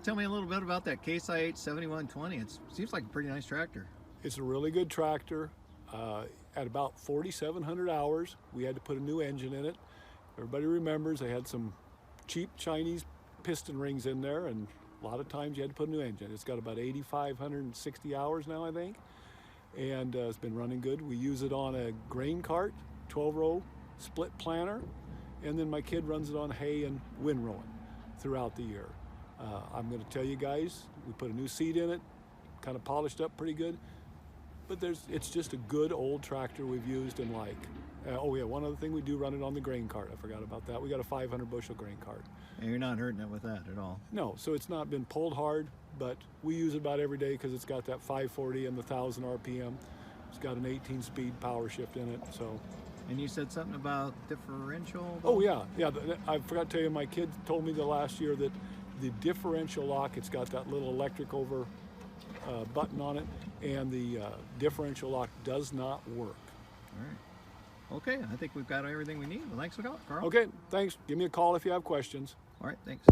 tell me a little bit about that Case IH 7120. It seems like a pretty nice tractor. It's a really good tractor. At about 4,700 hours, we had to put a new engine in it. Everybody remembers they had some cheap Chinese piston rings in there, and a lot of times you had to put a new engine. It's got about 8,560 hours now, I think, and it's been running good. We use it on a grain cart, 12-row split planter, and then my kid runs it on hay and windrowing throughout the year. I'm going to tell you guys, we put a new seat in it, kind of polished up pretty good, but it's just a good old tractor we've used and like. Oh yeah, one other thing, we do run it on the grain cart. I forgot about that. We got a 500 bushel grain cart. And you're not hurting it with that at all? No, so it's not been pulled hard, but we use it about every day because it's got that 540 and the 1,000 RPM. It's got an 18-speed power shift in it, so. And you said something about differential? Oh yeah. I forgot to tell you, my kid told me the last year that the differential lock, it's got that little electric over button on it, and the differential lock does not work. All right. Okay, I think we've got everything we need. Well, thanks for calling, Carl. Okay, thanks. Give me a call if you have questions. All right, thanks.